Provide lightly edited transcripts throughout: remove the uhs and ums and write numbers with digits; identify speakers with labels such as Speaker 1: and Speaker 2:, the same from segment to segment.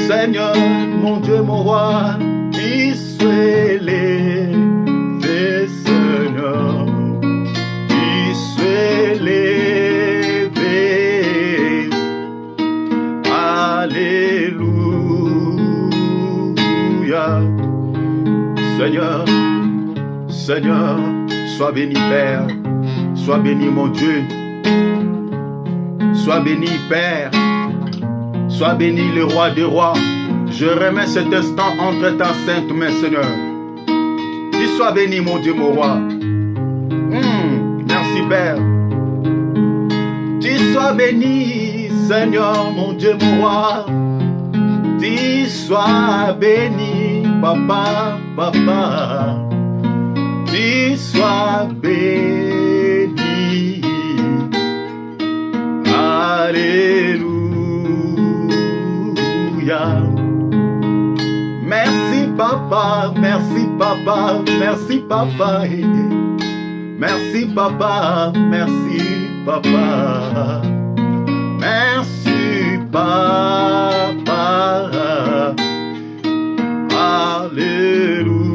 Speaker 1: Seigneur, mon Dieu, mon roi, qui soit élevé, Seigneur, qui soit élevé. Alléluia. Seigneur, Seigneur, sois béni, Père, sois béni, mon Dieu, sois béni, Père. Sois béni le roi des rois. Je remets cet instant entre ta sainte main, Seigneur. Tu sois béni, mon Dieu, mon roi. Merci, Père. Tu sois béni, Seigneur, mon Dieu, mon roi. Tu sois béni, Papa, Papa. Tu sois béni. Alléluia. Merci papa, merci papa, merci papa, merci papa, merci papa, merci papa, alléluia.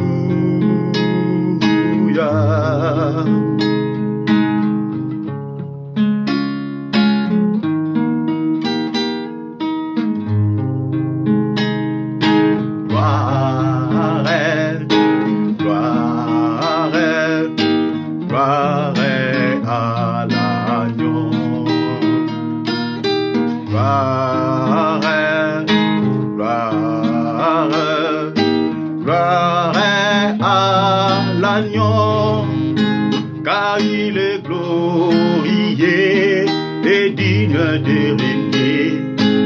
Speaker 1: Car il est glorieux et digne de régner.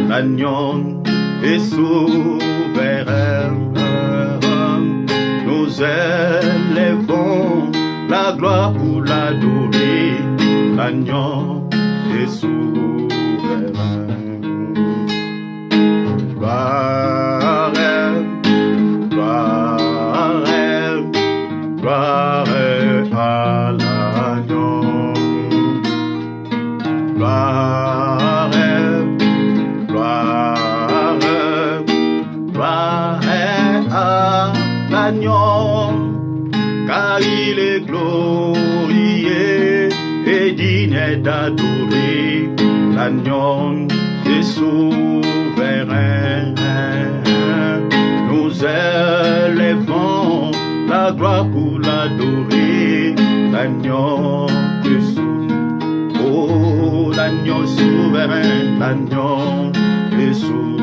Speaker 1: L'agneau est souverain. Nous élevons la gloire pour l'adorer. L'agneau est souverain. Gloire, gloire, gloire à l'agneau. Gloire, gloire, gloire à l'agneau, car il est glorieux et digne d'adorer. L'agneau est souverain. Nous élevons la gloire pour l'adorer, l'agneau Jésus. Oh, l'agneau souverain, l'agneau Jésus,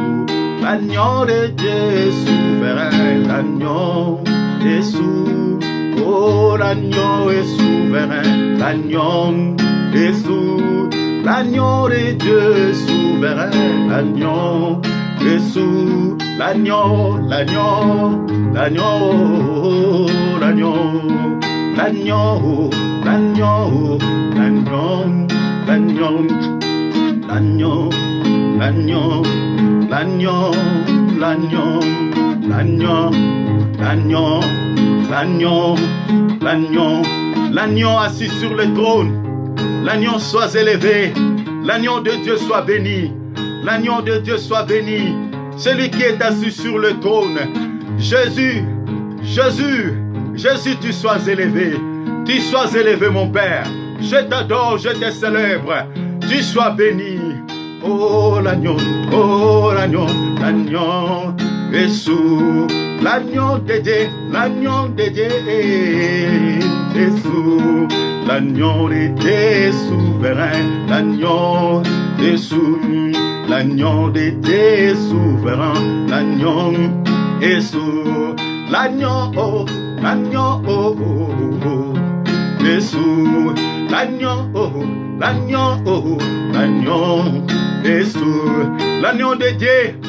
Speaker 1: l'agneau de Dieu souverain, l'agneau Jésus. Oh, l'agneau est souverain, l'agneau Jésus, l'agneau de Dieu souverain, l'agneau Jésus, l'agneau, l'agneau, l'agneau, l'agneau, l'agneau, l'agneau, l'agneau, l'agneau, l'agneau, l'agneau, l'agneau, l'agneau, l'agneau, l'agneau, l'agneau, l'agneau, l'agneau assis sur le trône. L'agneau soit élevé, l'agneau de Dieu soit béni, l'agneau de Dieu soit béni, celui qui est assis sur le trône. Jésus, Jésus, Jésus, tu sois élevé mon Père. Je t'adore, je te célèbre, tu sois béni. Oh l'agneau, l'agneau, Jésus, l'agneau de Dieu, l'agneau de Dieu, Jésus, l'agneau de Dieu souverain, l'agneau Jésus, l'agneau de Dieu souverain, l'agneau Jésus, l'agneau, l'agneau, Jésus, l'agneau, l'agneau, l'agneau, Jésus, l'agneau de Dieu,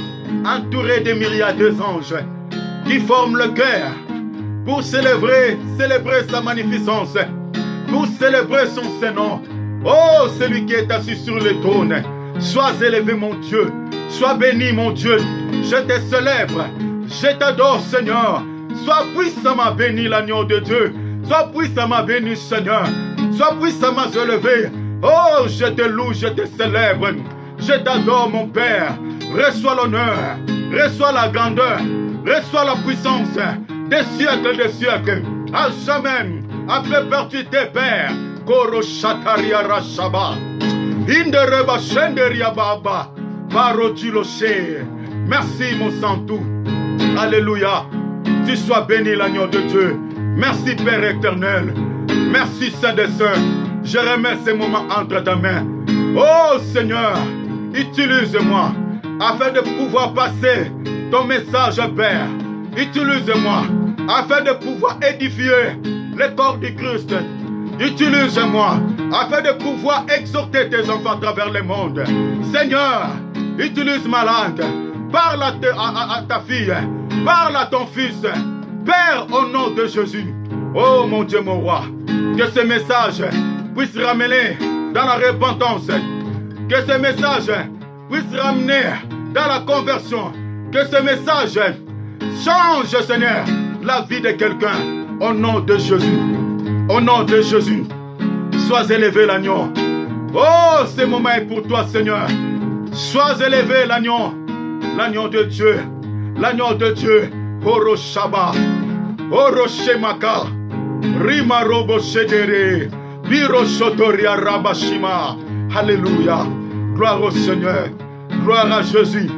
Speaker 1: entouré de myriades d'anges qui forment le cœur pour célébrer sa magnificence, pour célébrer son Saint-Nom. Oh, celui qui est assis sur le trône, sois élevé mon Dieu, sois béni mon Dieu, je te célèbre, je t'adore Seigneur, sois puissamment béni l'agneau de Dieu, sois puissamment béni Seigneur, sois puissamment élevé. Oh, je te loue, je te célèbre, je t'adore mon Père, reçois l'honneur, reçois la grandeur, reçois la puissance des siècles, à jamais, à perpétuité, Père. Koro Shataria Rashaba, Indereba Shenderia Baba, Parodiloshe. Merci mon Santou. Alléluia. Tu sois béni l'agneau de Dieu. Merci Père éternel. Merci Saint des Saints. Je remets ces moments entre ta main. Oh Seigneur, utilise-moi afin de pouvoir passer ton message, Père. Utilise-moi afin de pouvoir édifier le corps du Christ. Utilise-moi afin de pouvoir exhorter tes enfants à travers le monde. Seigneur, utilise ma langue. Parle à ta fille. Parle à ton fils. Père, au nom de Jésus. Oh mon Dieu, mon roi. Que ce message puisse ramener dans la repentance. Que ce message puisse ramener dans la conversion. Que ce message change, Seigneur, la vie de quelqu'un. Au nom de Jésus. Au nom de Jésus. Sois élevé l'agneau. Oh, ce moment est pour toi, Seigneur. Sois élevé l'agneau. L'agneau de Dieu. L'agneau de Dieu. Oro Shaba. Oro Shemaka. Rima Robo Shedere. Biro Shotoria Rabashima. Alléluia. Gloire au Seigneur. Gloire à Jésus.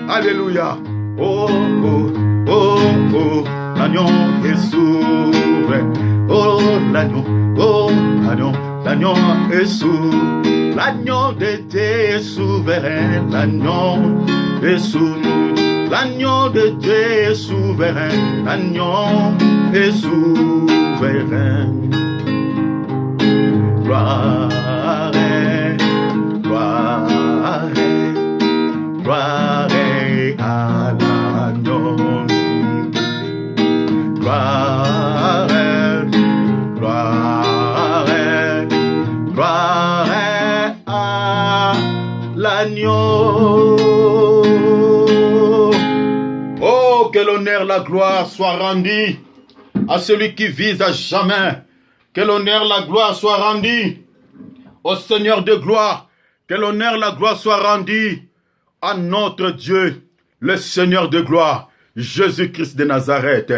Speaker 1: Alléluia. Oh, oh, oh, oh. L'agneau est souverain. Oh, l'agneau. Oh, l'agneau. L'agneau est souverain. L'agneau de Dieu est souverain. L'agneau est souverain. L'agneau de Dieu est souverain. L'agneau est souverain. Gloire, gloire, gloire à l'agneau. Gloire, gloire, gloire à l'agneau. Oh, que l'honneur, la gloire soit rendue à celui qui vise à jamais. Que l'honneur, la gloire soit rendue au Seigneur de gloire. Que l'honneur, la gloire soit rendue à notre Dieu, le Seigneur de gloire, Jésus-Christ de Nazareth.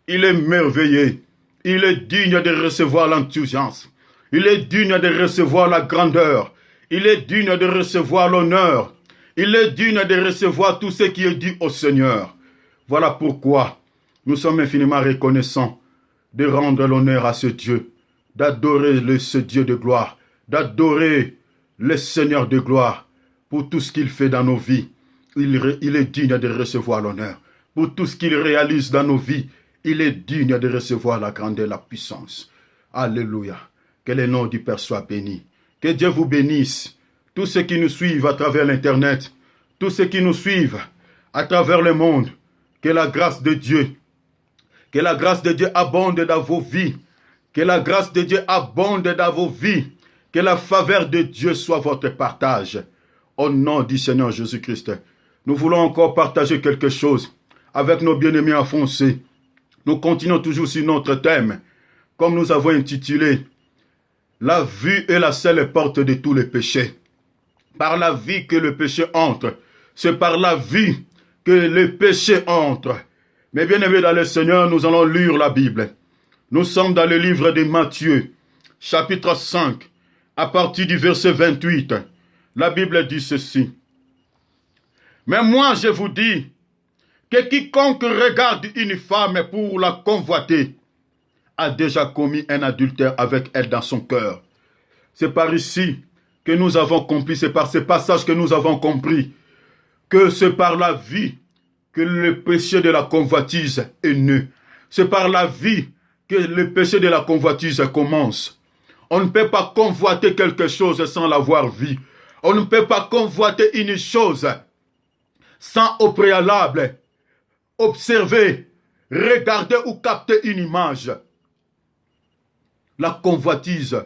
Speaker 1: Il est merveilleux. Il est digne de recevoir l'enthousiasme. Il est digne de recevoir la grandeur. Il est digne de recevoir l'honneur. Il est digne de recevoir tout ce qui est dû au Seigneur. Voilà pourquoi nous sommes infiniment reconnaissants de rendre l'honneur à ce Dieu, d'adorer ce Dieu de gloire, d'adorer le Seigneur de gloire pour tout ce qu'il fait dans nos vies. Il est digne de recevoir l'honneur. Pour tout ce qu'il réalise dans nos vies, il est digne de recevoir la grandeur, la puissance. Alléluia. Que le nom du Père soit béni. Que Dieu vous bénisse. Tous ceux qui nous suivent à travers l'Internet, tous ceux qui nous suivent à travers le monde, que la grâce de Dieu abonde dans vos vies. Que la grâce de Dieu abonde dans vos vies. Que la faveur de Dieu soit votre partage. Au nom du Seigneur Jésus-Christ. Nous voulons encore partager quelque chose avec nos bien-aimés enfoncés. Nous continuons toujours sur notre thème, comme nous avons intitulé « La vue est la seule porte de tous les péchés ». Par la vie que le péché entre, c'est par la vie que le péché entre. Mais bien aimés dans le Seigneur, nous allons lire la Bible. Nous sommes dans le livre de Matthieu, chapitre 5, à partir du verset 28. La Bible dit ceci. « Mais moi je vous dis, que quiconque regarde une femme pour la convoiter a déjà commis un adultère avec elle dans son cœur. » C'est par ici que nous avons compris, c'est par ce passage que nous avons compris que c'est par la vie que le péché de la convoitise est né. C'est par la vie que le péché de la convoitise commence. On ne peut pas convoiter quelque chose sans l'avoir vu. On ne peut pas convoiter une chose sans au préalable observer, regarder ou capter une image. La convoitise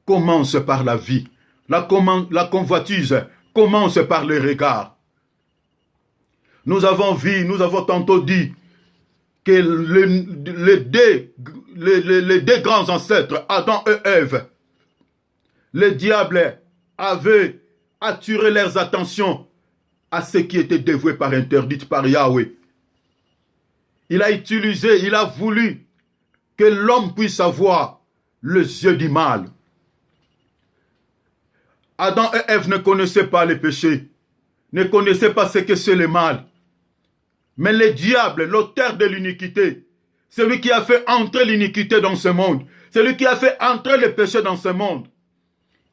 Speaker 1: commence par la vie. La convoitise commence par le regard. Nous avons vu, nous avons tantôt dit que les deux grands ancêtres, Adam et Ève, le diable avait attiré leurs attentions à ce qui était dévoué par interdit par Yahweh. Il a voulu que l'homme puisse avoir les yeux du mal. Adam et Ève ne connaissaient pas le péché, ne connaissaient pas ce que c'est le mal. Mais le diable, l'auteur de l'iniquité, celui qui a fait entrer l'iniquité dans ce monde, celui qui a fait entrer le péché dans ce monde,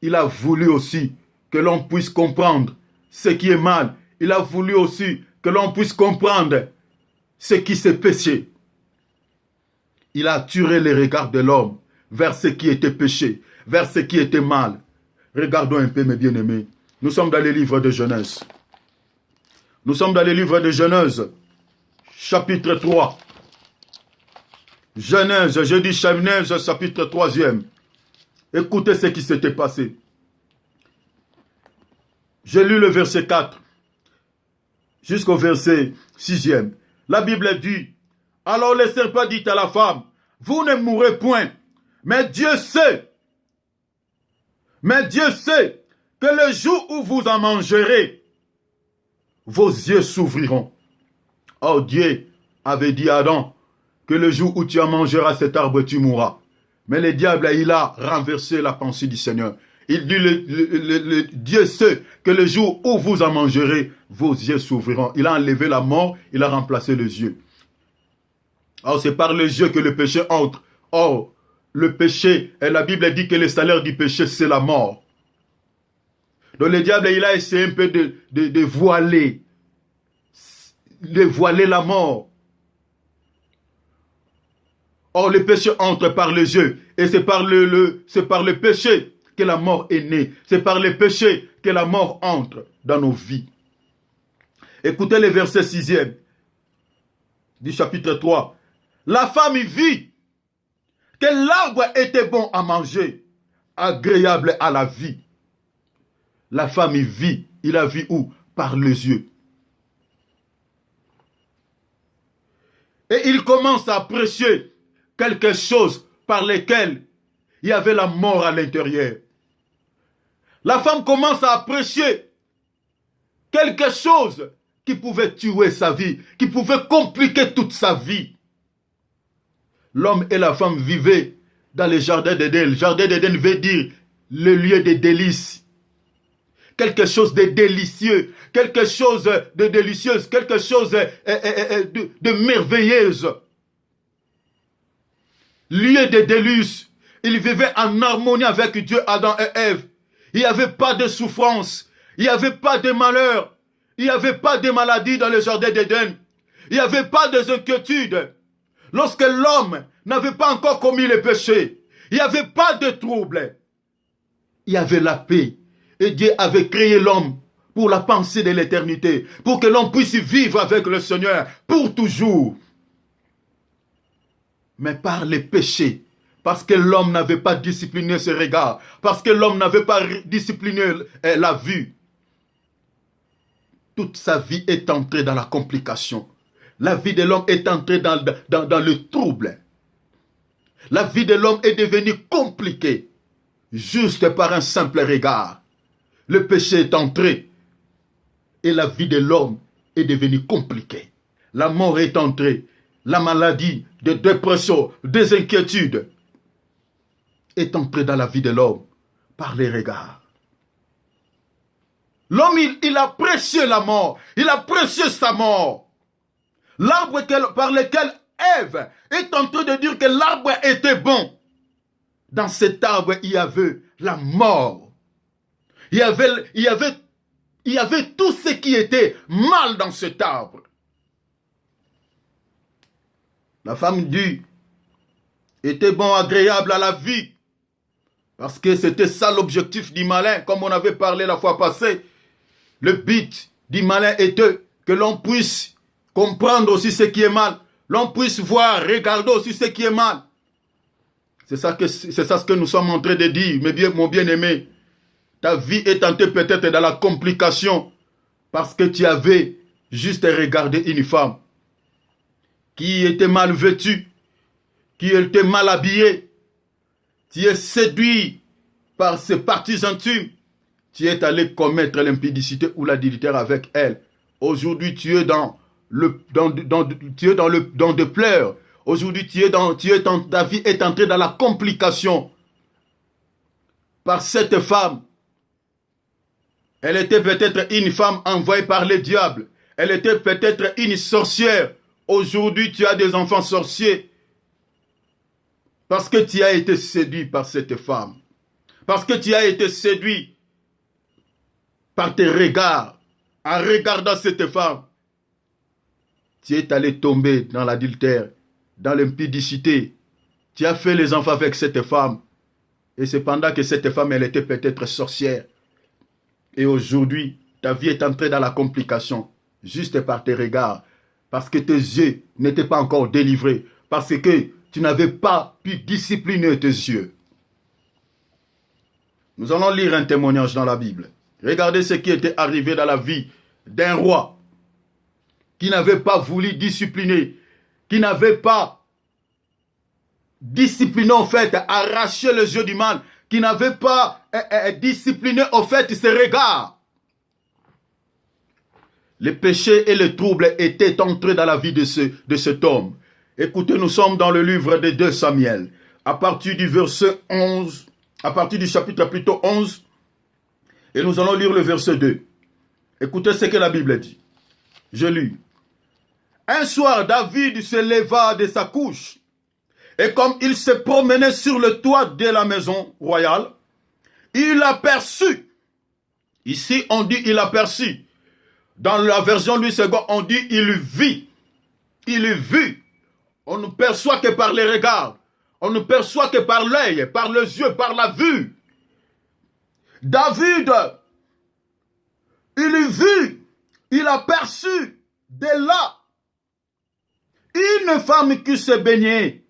Speaker 1: il a voulu aussi que l'on puisse comprendre ce qui est mal. Il a voulu aussi que l'on puisse comprendre ce qui s'est péché. Il a attiré les regards de l'homme vers ce qui était péché, vers ce qui était mal. Regardons un peu, mes bien-aimés. Nous sommes dans le livre de Genèse. Nous sommes dans le livre de Genèse, chapitre 3. Genèse, je dis Genèse, chapitre 3e. Écoutez ce qui s'était passé. J'ai lu le verset 4 jusqu'au verset 6e. La Bible dit, « Alors le serpent dit à la femme, « Vous ne mourrez point, mais Dieu sait que le jour où vous en mangerez, vos yeux s'ouvriront. » Oh, Dieu avait dit à Adam que le jour où tu en mangeras cet arbre, tu mourras. Mais le diable, il a renversé la pensée du Seigneur. Il dit, Dieu sait que le jour où vous en mangerez, vos yeux s'ouvriront. Il a enlevé la mort, il a remplacé les yeux. Or, c'est par les yeux que le péché entre. Or, le péché, et la Bible dit que le salaire du péché, c'est la mort. Donc le diable, il a essayé un peu de voiler la mort. Or, le péché entre par les yeux. Et c'est par le péché que la mort est née. C'est par le péché que la mort entre dans nos vies. Écoutez le verset 6e du chapitre 3. La femme vit que l'arbre était bon à manger, agréable à la vie. La femme vit. Il a vu où? Par les yeux. Et il commence à apprécier quelque chose par lequel il y avait la mort à l'intérieur. La femme commence à apprécier quelque chose qui pouvait tuer sa vie, qui pouvait compliquer toute sa vie. L'homme et la femme vivaient dans le jardin d'Éden. Le jardin d'Éden veut dire le lieu des délices. Quelque chose de délicieux, quelque chose de délicieux, quelque chose de merveilleuse. lieu de délices. Ils vivaient en harmonie avec Dieu, Adam et Ève. Il n'y avait pas de souffrance. Il n'y avait pas de malheur. Il n'y avait pas de maladie dans le jardin d'Éden. Il n'y avait pas d'inquiétude. Lorsque l'homme n'avait pas encore commis le péché, il n'y avait pas de trouble. Il y avait la paix. Et Dieu avait créé l'homme pour la pensée de l'éternité, pour que l'homme puisse vivre avec le Seigneur pour toujours. Mais par les péchés, parce que l'homme n'avait pas discipliné ses regards, parce que l'homme n'avait pas discipliné la vue, toute sa vie est entrée dans la complication. La vie de l'homme est entrée dans le trouble. La vie de l'homme est devenue compliquée, juste par un simple regard. Le péché est entré et la vie de l'homme est devenue compliquée. La mort est entrée, la maladie, de dépression, des inquiétudes est entrée dans la vie de l'homme par les regards. L'homme, il a apprécié la mort, il a apprécié sa mort. L'arbre par lequel Ève est en train de dire que l'arbre était bon. Dans cet arbre, il y avait la mort. Il y avait tout ce qui était mal dans cet arbre. La femme du était bon, agréable à la vie. Parce que c'était ça l'objectif du malin, comme on avait parlé la fois passée. Le but du malin était que l'on puisse comprendre aussi ce qui est mal. L'on puisse voir, regarder aussi ce qui est mal. C'est ça ce que nous sommes en train de dire, mon bien-aimé. Ta vie est entrée peut-être dans la complication parce que tu avais juste regardé une femme qui était mal vêtue, qui était mal habillée. Tu es séduit par ses parties intimes. Tu es allé commettre l'impudicité ou l'adultère avec elle. Aujourd'hui, tu es dans de pleurs. Aujourd'hui, ta vie est entrée dans la complication par cette femme. Elle était peut-être une femme envoyée par le diable. Elle était peut-être une sorcière. Aujourd'hui, tu as des enfants sorciers. Parce que tu as été séduit par cette femme. Parce que tu as été séduit par tes regards. En regardant cette femme, tu es allé tomber dans l'adultère, dans l'impudicité. Tu as fait les enfants avec cette femme. Et c'est pendant que cette femme, elle était peut-être sorcière. Et aujourd'hui, ta vie est entrée dans la complication, juste par tes regards. Parce que tes yeux n'étaient pas encore délivrés. Parce que tu n'avais pas pu discipliner tes yeux. Nous allons lire un témoignage dans la Bible. Regardez ce qui était arrivé dans la vie d'un roi qui n'avait pas voulu discipliner, qui n'avait pas discipliné en fait, arraché les yeux du mal, qui n'avait pas discipliné en fait ses regards. Les péchés et les troubles étaient entrés dans la vie de cet homme. Écoutez, nous sommes dans le livre de 2 Samuel, à partir du verset 11, à partir du chapitre plutôt 11, et nous allons lire le verset 2. Écoutez ce que la Bible dit. Je lis. Un soir, David se leva de sa couche, et comme il se promenait sur le toit de la maison royale, il aperçut. Ici, on dit il aperçut. Dans la version Louis II, on dit il vit. Il vit. On ne perçoit que par les regards. On ne perçoit que par l'œil, par les yeux, par la vue. David, il vit, il aperçut de là une femme qui se baignait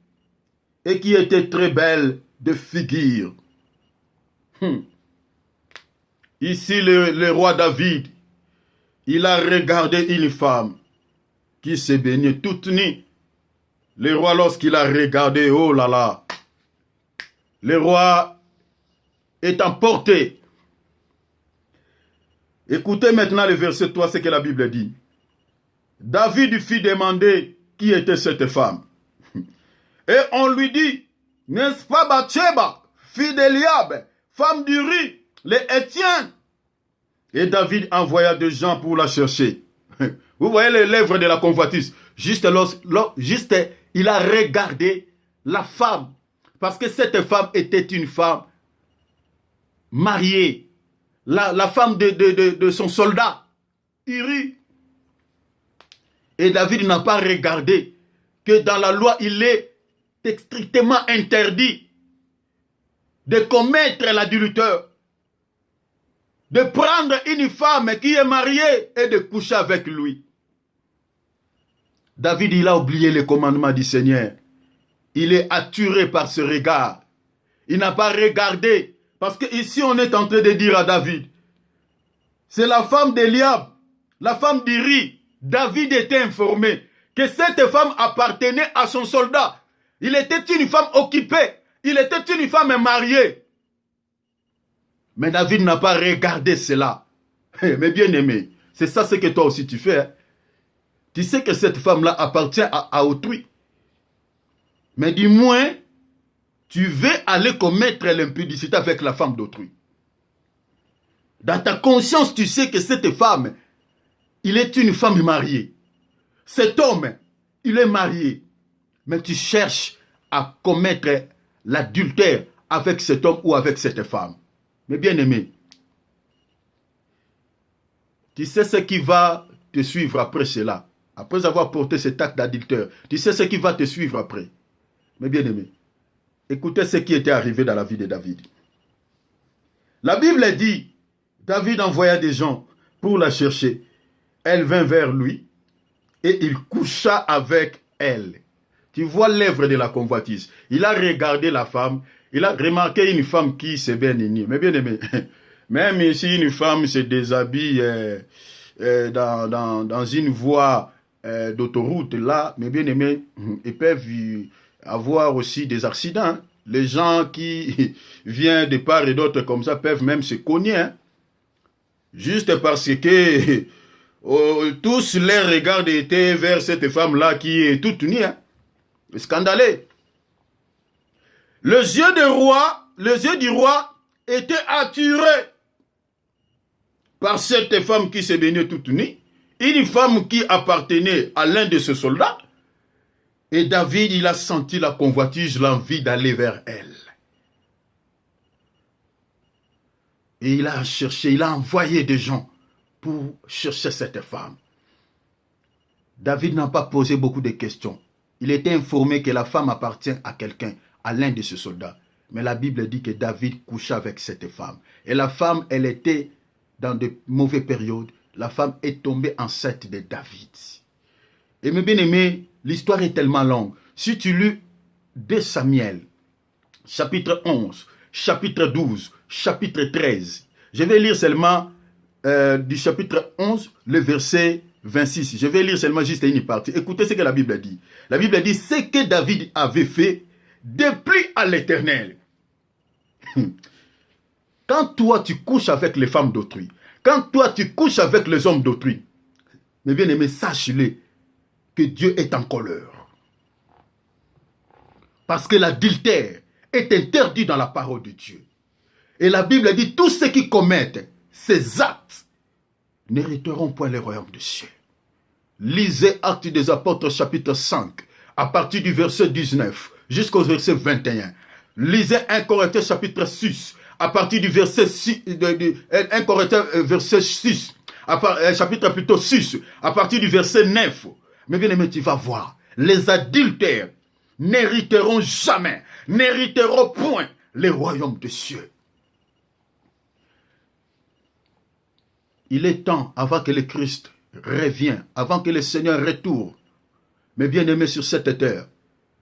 Speaker 1: et qui était très belle de figure. Ici, le roi David, il a regardé une femme qui se baignait toute nue. Le roi, lorsqu'il a regardé, oh là là, le roi est emporté. Écoutez maintenant le verset 3, ce que la Bible dit. David fit demander qui était cette femme. Et on lui dit, n'est-ce pas Bathsheba, fille d'Eliab, femme d'Uri, les Hétiens? Et David envoya des gens pour la chercher. Vous voyez les lèvres de la convoitise. Juste il a regardé la femme, parce que cette femme était une femme mariée, la femme de son soldat, Uri. Et David n'a pas regardé que dans la loi, il est strictement interdit de commettre l'adultère, de prendre une femme qui est mariée et de coucher avec lui. David, il a oublié les commandements du Seigneur. Il est attiré par ce regard. Il n'a pas regardé. Parce que ici, on est en train de dire à David, c'est la femme d'Eliab, la femme d'Iri. David était informé que cette femme appartenait à son soldat. Il était une femme occupée. Il était une femme mariée. Mais David n'a pas regardé cela. Mais bien aimé, c'est ça ce que toi aussi tu fais. Hein? Tu sais que cette femme-là appartient à autrui. Mais du moins, tu veux aller commettre l'impudicité avec la femme d'autrui. Dans ta conscience, tu sais que cette femme, il est une femme mariée. Cet homme, il est marié. Mais tu cherches à commettre l'adultère avec cet homme ou avec cette femme. Mais bien aimé, tu sais ce qui va te suivre après cela. Après avoir porté cet acte d'adultère, tu sais ce qui va te suivre après. Mais bien aimé, écoutez ce qui était arrivé dans la vie de David. La Bible dit, David envoya des gens pour la chercher. Elle vint vers lui et il coucha avec elle. Tu vois l'œuvre de la convoitise. Il a regardé la femme, il a remarqué une femme qui se baigne. Mais bien aimé, même si une femme se déshabille dans une voie d'autoroute, là, mais bien aimé, ils peuvent avoir aussi des accidents. Les gens qui viennent de part et d'autre comme ça peuvent même se cogner. Hein. Juste parce que tous les regards étaient vers cette femme-là qui est toute nue. Hein. Scandaleux. Les yeux du roi étaient attirés par cette femme qui se baignait toute nue. Une femme qui appartenait à l'un de ses soldats. Et David, il a senti la convoitise, l'envie d'aller vers elle. Et il a cherché, il a envoyé des gens pour chercher cette femme. David n'a pas posé beaucoup de questions. Il était informé que la femme appartient à quelqu'un, à l'un de ses soldats. Mais la Bible dit que David coucha avec cette femme. Et la femme, elle était dans de mauvaises périodes. La femme est tombée enceinte de David. Et mes bien-aimés, l'histoire est tellement longue. Si tu lis 2 Samuel, chapitre 11, chapitre 12, chapitre 13, je vais lire seulement du chapitre 11, le verset 26. Je vais lire seulement juste une partie. Écoutez ce que la Bible dit. La Bible dit, ce que David avait fait, déplut à l'Éternel. Quand toi tu couches avec les femmes d'autrui, quand toi tu couches avec les hommes d'autrui, mes bien-aimés, sache-le, que Dieu est en colère. Parce que l'adultère est interdit dans la parole de Dieu. Et la Bible dit, tous ceux qui commettent ces actes n'hériteront point le royaume des cieux. Lisez Actes des Apôtres chapitre 5, à partir du verset 19 jusqu'au verset 21. Lisez 1 Corinthiens chapitre 6, à partir du verset 6, 1 Corinthiens verset 6, chapitre plutôt 6, à partir du verset 9. Mais bien aimé, tu vas voir, les adultères n'hériteront jamais, n'hériteront point le royaume des cieux. Il est temps, avant que le Christ revienne, avant que le Seigneur retourne, mais bien aimé sur cette terre,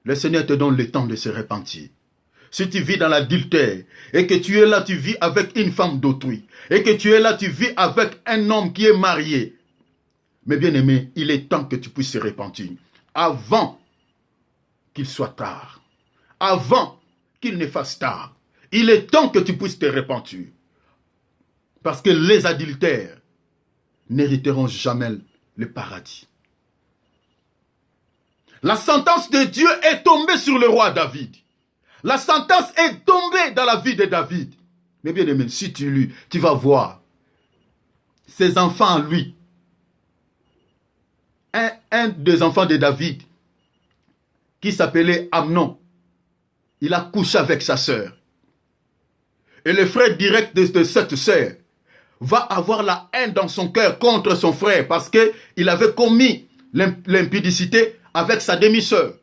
Speaker 1: le Seigneur te donne le temps de se repentir. Si tu vis dans l'adultère, et que tu es là, tu vis avec une femme d'autrui, et que tu es là, tu vis avec un homme qui est marié, mais bien aimé, il est temps que tu puisses se repentir, avant qu'il soit tard, avant qu'il ne fasse tard. Il est temps que tu puisses te repentir, parce que les adultères n'hériteront jamais le paradis. La sentence de Dieu est tombée sur le roi David. La sentence est tombée dans la vie de David. Mais bien aimé, si tu lis, tu vas voir ses enfants, lui. Un des enfants de David, qui s'appelait Amnon, il a couché avec sa sœur. Et le frère direct de cette sœur va avoir la haine dans son cœur contre son frère parce qu'il avait commis l'impudicité avec sa demi-sœur.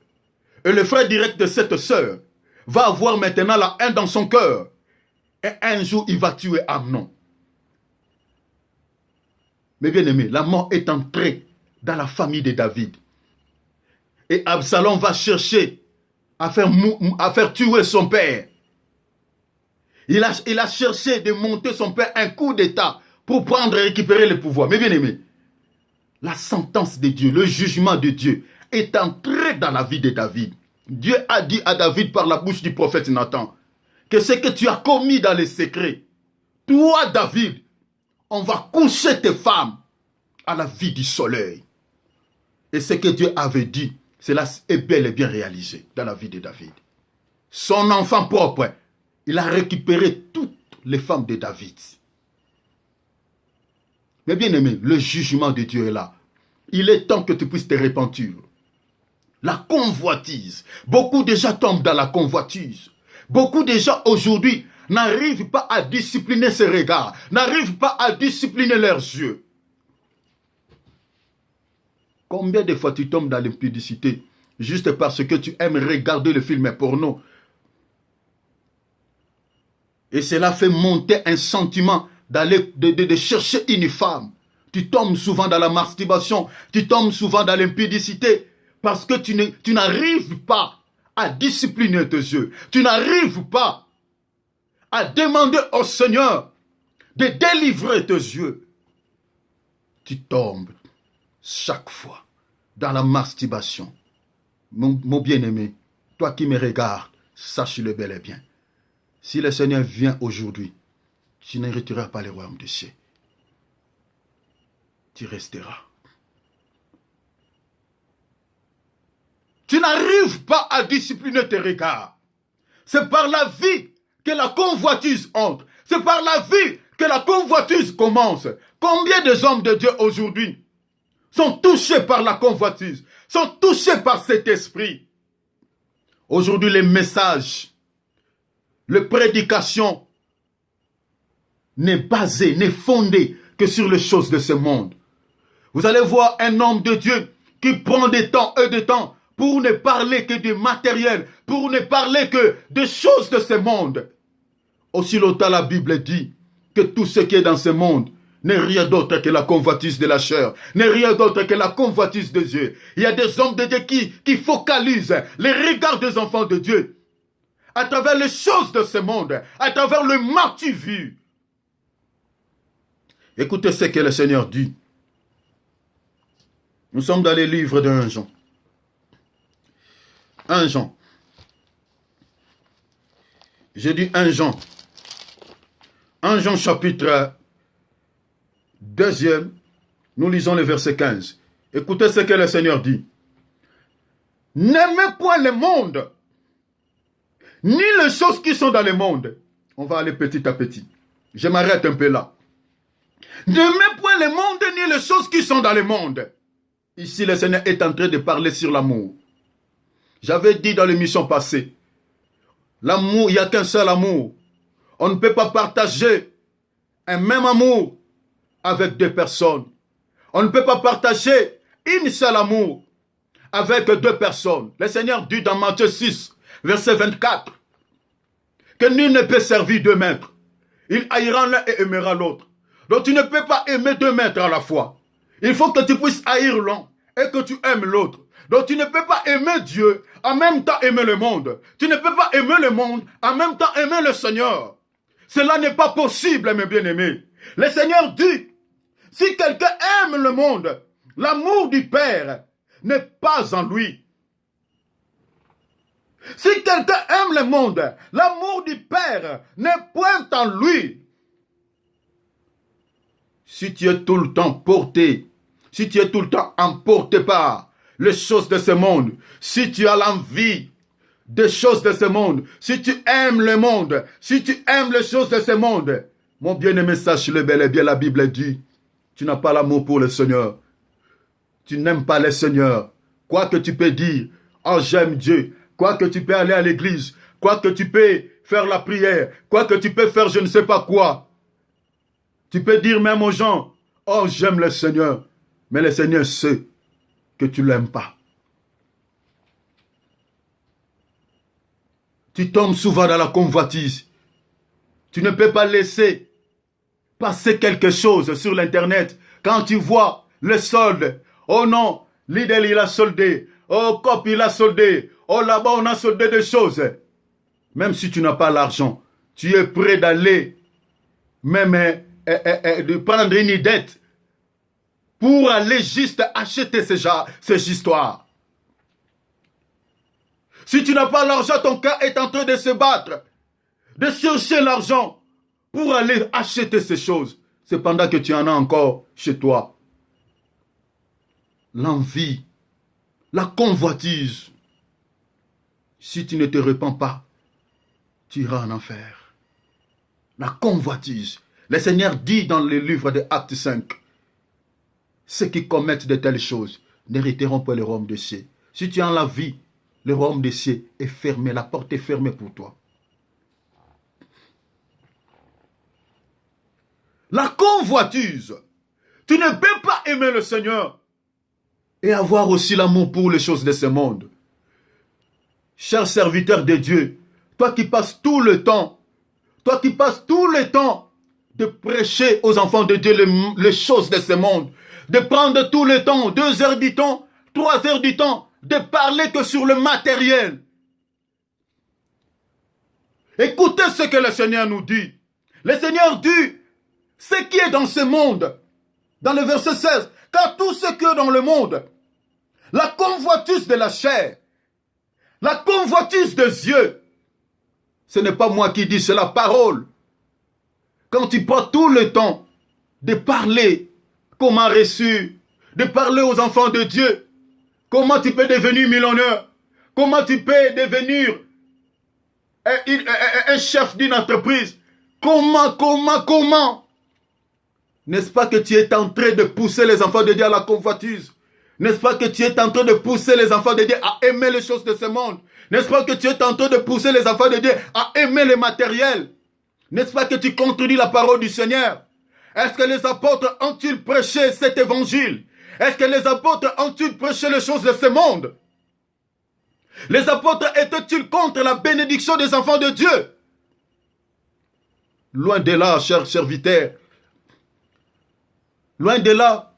Speaker 1: Et le frère direct de cette sœur va avoir maintenant la haine dans son cœur. Et un jour, il va tuer Amnon. Mais bien aimé, la mort est entrée dans la famille de David. Et Absalom va chercher à faire tuer son père. Il a cherché de monter son père un coup d'état pour prendre et récupérer le pouvoir. Mais bien aimé, la sentence de Dieu, le jugement de Dieu est entré dans la vie de David. Dieu a dit à David par la bouche du prophète Nathan que ce que tu as commis dans les secrets, toi David, on va coucher tes femmes à la vie du soleil. Et ce que Dieu avait dit, cela est bel et bien réalisé dans la vie de David. Son enfant propre, il a récupéré toutes les femmes de David. Mais bien aimé, le jugement de Dieu est là. Il est temps que tu puisses te repentir. La convoitise. Beaucoup de gens tombent dans la convoitise. Beaucoup de gens aujourd'hui n'arrivent pas à discipliner ses regards, n'arrivent pas à discipliner leurs yeux. Combien de fois tu tombes dans l'impudicité juste parce que tu aimes regarder le film porno? Et cela fait monter un sentiment d'aller de chercher une femme. Tu tombes souvent dans la masturbation, tu tombes souvent dans l'impudicité parce que tu n'arrives pas à discipliner tes yeux. Tu n'arrives pas à demander au Seigneur de délivrer tes yeux. Tu tombes chaque fois dans la masturbation. Mon bien-aimé, toi qui me regardes, sache-le bel et bien. Si le Seigneur vient aujourd'hui, tu n'hériteras pas le royaume des cieux. Tu resteras. Tu n'arrives pas à discipliner tes regards. C'est par la vie que la convoitise entre. C'est par la vie que la convoitise commence. Combien de hommes de Dieu aujourd'hui sont touchés par la convoitise, sont touchés par cet esprit? Aujourd'hui, les messages, les prédications n'est basé, n'est fondé que sur les choses de ce monde. Vous allez voir un homme de Dieu qui prend des temps et des temps pour ne parler que du matériel, pour ne parler que des choses de ce monde. Aussi longtemps la Bible dit que tout ce qui est dans ce monde n'est rien d'autre que la convoitise de la chair, n'est rien d'autre que la convoitise de Dieu. Il y a des hommes de Dieu qui focalisent les regards des enfants de Dieu à travers les choses de ce monde, à travers le matu vu. Écoutez ce que le Seigneur dit. Nous sommes dans les livres de 1 Jean. 1 Jean. J'ai dit 1 Jean. 1 Jean chapitre 2, nous lisons le verset 15. Écoutez ce que le Seigneur dit. N'aimez point le monde, ni les choses qui sont dans le monde. On va aller petit à petit. Je m'arrête un peu là. N'aimez point le monde, ni les choses qui sont dans le monde. Ici, le Seigneur est en train de parler sur l'amour. J'avais dit dans l'émission passée, l'amour, il n'y a qu'un seul amour. On ne peut pas partager un même amour avec deux personnes. On ne peut pas partager une seule amour avec deux personnes. Le Seigneur dit dans Matthieu 6, verset 24, que nul ne peut servir deux maîtres. Il haïra l'un et aimera l'autre. Donc tu ne peux pas aimer deux maîtres à la fois. Il faut que tu puisses haïr l'un et que tu aimes l'autre. Donc tu ne peux pas aimer Dieu, en même temps aimer le monde. Tu ne peux pas aimer le monde, en même temps aimer le Seigneur. Cela n'est pas possible, mes bien-aimés. Le Seigneur dit, si quelqu'un aime le monde, l'amour du Père n'est pas en lui. Si quelqu'un aime le monde, l'amour du Père n'est point en lui. Si tu es tout le temps porté, si tu es tout le temps emporté par les choses de ce monde, si tu as l'envie des choses de ce monde, si tu aimes le monde, si tu aimes les choses de ce monde, mon bien-aimé, sache-le bel et bien, la Bible dit, tu n'as pas l'amour pour le Seigneur. Tu n'aimes pas le Seigneur. Quoi que tu peux dire, oh j'aime Dieu, quoi que tu peux aller à l'église, quoi que tu peux faire la prière, quoi que tu peux faire je ne sais pas quoi. Tu peux dire même aux gens, oh j'aime le Seigneur, mais le Seigneur sait que tu ne l'aimes pas. Tu tombes souvent dans la convoitise. Tu ne peux pas laisser passer quelque chose sur l'internet. Quand tu vois le solde, oh non, Lidl il a soldé, oh Coop il a soldé, oh là-bas on a soldé des choses. Même si tu n'as pas l'argent, tu es prêt d'aller, même de prendre une dette pour aller juste acheter ces histoires. Si tu n'as pas l'argent, ton cœur est en train de se battre, de chercher l'argent pour aller acheter ces choses. Cependant que tu en as encore chez toi. L'envie, la convoitise. Si tu ne te repens pas, tu iras en enfer. La convoitise. Le Seigneur dit dans le livre de Actes 5, ceux qui commettent de telles choses n'hériteront pas le royaume des cieux. Si tu es en la vie, le royaume des cieux est fermé, la porte est fermée pour toi. La convoitise. Tu ne peux pas aimer le Seigneur et avoir aussi l'amour pour les choses de ce monde. Cher serviteur de Dieu, toi qui passes tout le temps de prêcher aux enfants de Dieu les choses de ce monde, de prendre tout le temps, 2 heures du temps, 3 heures du temps, de parler que sur le matériel. Écoutez ce que le Seigneur nous dit. Le Seigneur dit, ce qui est dans ce monde, dans le verset 16, car tout ce qui est dans le monde, la convoitise de la chair, la convoitise des yeux, ce n'est pas moi qui dis, c'est la parole. Quand tu prends tout le temps de parler comment réussir, de parler aux enfants de Dieu, comment tu peux devenir millionnaire, comment tu peux devenir un chef d'une entreprise, comment n'est-ce pas que tu es en train de pousser les enfants de Dieu à la convoitise? N'est-ce pas que tu es en train de pousser les enfants de Dieu à aimer les choses de ce monde? N'est-ce pas que tu es en train de pousser les enfants de Dieu à aimer le matériel? N'est-ce pas que tu contredis la parole du Seigneur? Est-ce que les apôtres ont-ils prêché cet évangile? Est-ce que les apôtres ont-ils prêché les choses de ce monde? Les apôtres étaient-ils contre la bénédiction des enfants de Dieu? Loin de là, chers serviteurs. Loin de là.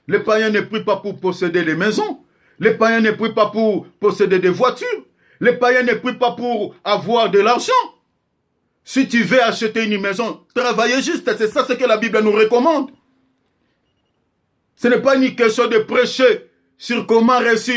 Speaker 1: Les païens ne prient pas pour posséder des maisons. Les païens ne prient pas pour posséder des voitures. Les païens ne prient pas pour avoir de l'argent. Si tu veux acheter une maison, travaillez juste. C'est ça ce que la Bible nous recommande. Ce n'est pas une question de prêcher sur comment réussir